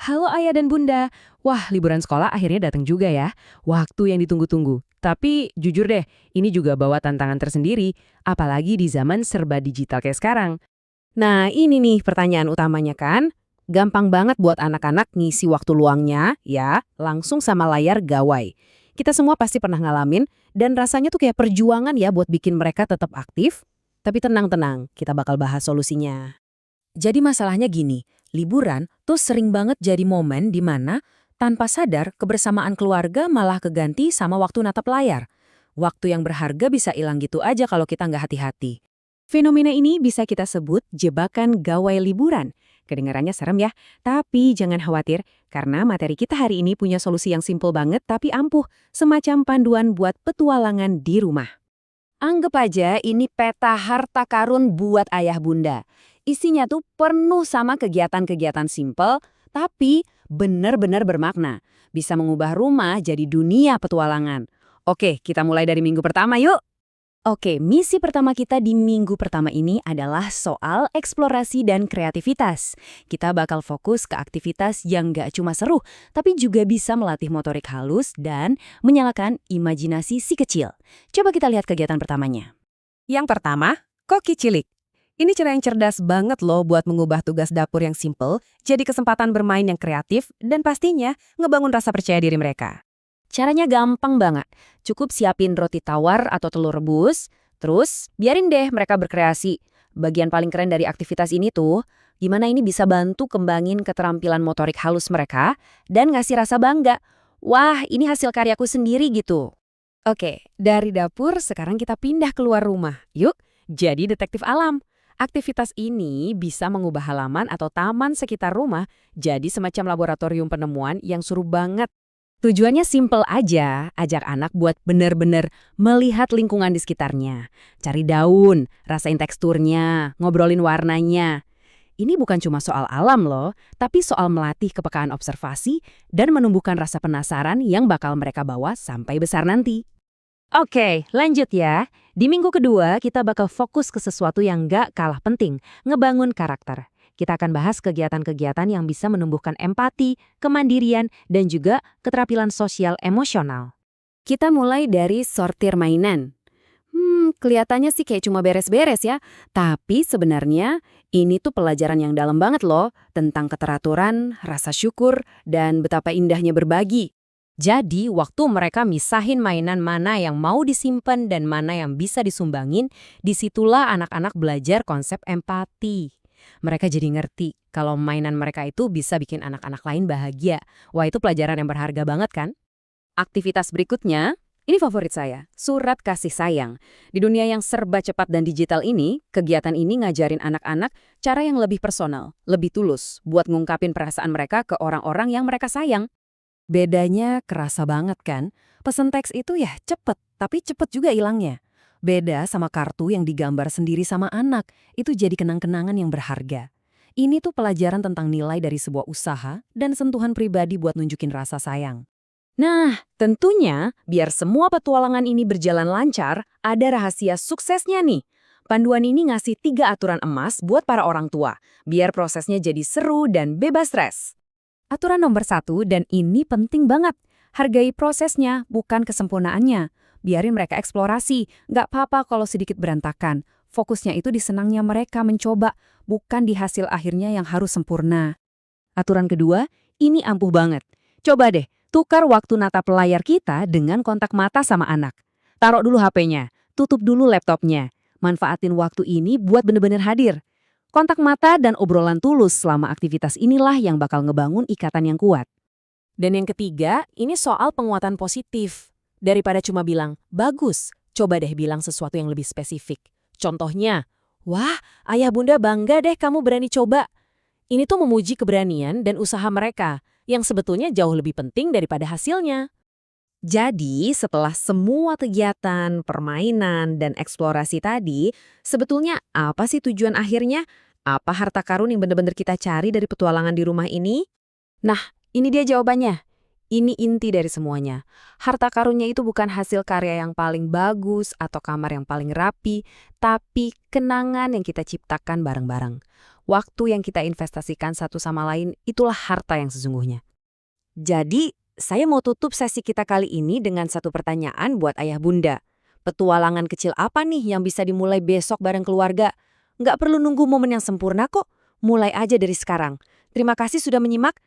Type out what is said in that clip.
Halo ayah dan bunda. Wah, liburan sekolah akhirnya datang juga ya. Waktu yang ditunggu-tunggu. Tapi jujur deh, ini juga bawa tantangan tersendiri. Apalagi di zaman serba digital kayak sekarang. Nah, ini nih pertanyaan utamanya kan. Gampang banget buat anak-anak ngisi waktu luangnya, ya, langsung sama layar gawai. Kita semua pasti pernah ngalamin, dan rasanya tuh kayak perjuangan ya buat bikin mereka tetap aktif. Tapi tenang-tenang, kita bakal bahas solusinya. Jadi masalahnya gini, liburan tuh sering banget jadi momen di mana tanpa sadar kebersamaan keluarga malah keganti sama waktu natap layar. Waktu yang berharga bisa hilang gitu aja kalau kita nggak hati-hati. Fenomena ini bisa kita sebut jebakan gawai liburan. Kedengarannya serem ya, tapi jangan khawatir karena materi kita hari ini punya solusi yang simple banget tapi ampuh, semacam panduan buat petualangan di rumah. Anggap aja ini peta harta karun buat ayah bunda. Isinya tuh penuh sama kegiatan-kegiatan simple, tapi benar-benar bermakna. Bisa mengubah rumah jadi dunia petualangan. Oke, kita mulai dari minggu pertama yuk. Oke, misi pertama kita di minggu pertama ini adalah soal eksplorasi dan kreativitas. Kita bakal fokus ke aktivitas yang nggak cuma seru, tapi juga bisa melatih motorik halus dan menyalakan imajinasi si kecil. Coba kita lihat kegiatan pertamanya. Yang pertama, koki cilik. Ini cara yang cerdas banget loh buat mengubah tugas dapur yang simple jadi kesempatan bermain yang kreatif dan pastinya ngebangun rasa percaya diri mereka. Caranya gampang banget. Cukup siapin roti tawar atau telur rebus, terus biarin deh mereka berkreasi. Bagian paling keren dari aktivitas ini tuh, gimana ini bisa bantu kembangin keterampilan motorik halus mereka dan ngasih rasa bangga. Wah, ini hasil karyaku sendiri gitu. Oke, dari dapur sekarang kita pindah keluar rumah. Yuk, jadi detektif alam. Aktivitas ini bisa mengubah halaman atau taman sekitar rumah jadi semacam laboratorium penemuan yang seru banget. Tujuannya simple aja, ajak anak buat bener-bener melihat lingkungan di sekitarnya. Cari daun, rasain teksturnya, ngobrolin warnanya. Ini bukan cuma soal alam loh, tapi soal melatih kepekaan observasi dan menumbuhkan rasa penasaran yang bakal mereka bawa sampai besar nanti. Oke, lanjut ya. Di minggu kedua, kita bakal fokus ke sesuatu yang nggak kalah penting, ngebangun karakter. Kita akan bahas kegiatan-kegiatan yang bisa menumbuhkan empati, kemandirian, dan juga keterampilan sosial emosional. Kita mulai dari sortir mainan. Kelihatannya sih kayak cuma beres-beres ya. Tapi sebenarnya ini tuh pelajaran yang dalam banget loh tentang keteraturan, rasa syukur, dan betapa indahnya berbagi. Jadi, waktu mereka misahin mainan mana yang mau disimpan dan mana yang bisa disumbangin, disitulah anak-anak belajar konsep empati. Mereka jadi ngerti kalau mainan mereka itu bisa bikin anak-anak lain bahagia. Wah, itu pelajaran yang berharga banget kan? Aktivitas berikutnya, ini favorit saya, surat kasih sayang. Di dunia yang serba cepat dan digital ini, kegiatan ini ngajarin anak-anak cara yang lebih personal, lebih tulus, buat ngungkapin perasaan mereka ke orang-orang yang mereka sayang. Bedanya kerasa banget kan? Pesan teks itu ya cepet, tapi cepet juga hilangnya. Beda sama kartu yang digambar sendiri sama anak, itu jadi kenang-kenangan yang berharga. Ini tuh pelajaran tentang nilai dari sebuah usaha dan sentuhan pribadi buat nunjukin rasa sayang. Nah, tentunya biar semua petualangan ini berjalan lancar, ada rahasia suksesnya nih. Panduan ini ngasih 3 aturan emas buat para orang tua, biar prosesnya jadi seru dan bebas stres. Aturan nomor 1, dan ini penting banget, hargai prosesnya, bukan kesempurnaannya. Biarin mereka eksplorasi, nggak apa-apa kalau sedikit berantakan. Fokusnya itu di senangnya mereka mencoba, bukan di hasil akhirnya yang harus sempurna. Aturan kedua, ini ampuh banget. Coba deh, tukar waktu natap layar kita dengan kontak mata sama anak. Taruh dulu HP-nya, tutup dulu laptopnya. Manfaatin waktu ini buat bener-bener hadir. Kontak mata dan obrolan tulus selama aktivitas inilah yang bakal ngebangun ikatan yang kuat. Dan yang ketiga, ini soal penguatan positif. Daripada cuma bilang, bagus, coba deh bilang sesuatu yang lebih spesifik. Contohnya, wah, ayah bunda bangga deh kamu berani coba. Ini tuh memuji keberanian dan usaha mereka, yang sebetulnya jauh lebih penting daripada hasilnya. Jadi, setelah semua kegiatan, permainan, dan eksplorasi tadi, sebetulnya apa sih tujuan akhirnya? Apa harta karun yang benar-benar kita cari dari petualangan di rumah ini? Nah, ini dia jawabannya. Ini inti dari semuanya. Harta karunnya itu bukan hasil karya yang paling bagus atau kamar yang paling rapi, tapi kenangan yang kita ciptakan bareng-bareng. Waktu yang kita investasikan satu sama lain, itulah harta yang sesungguhnya. Jadi, saya mau tutup sesi kita kali ini dengan satu pertanyaan buat ayah bunda. Petualangan kecil apa nih yang bisa dimulai besok bareng keluarga? Nggak perlu nunggu momen yang sempurna kok, mulai aja dari sekarang. Terima kasih sudah menyimak.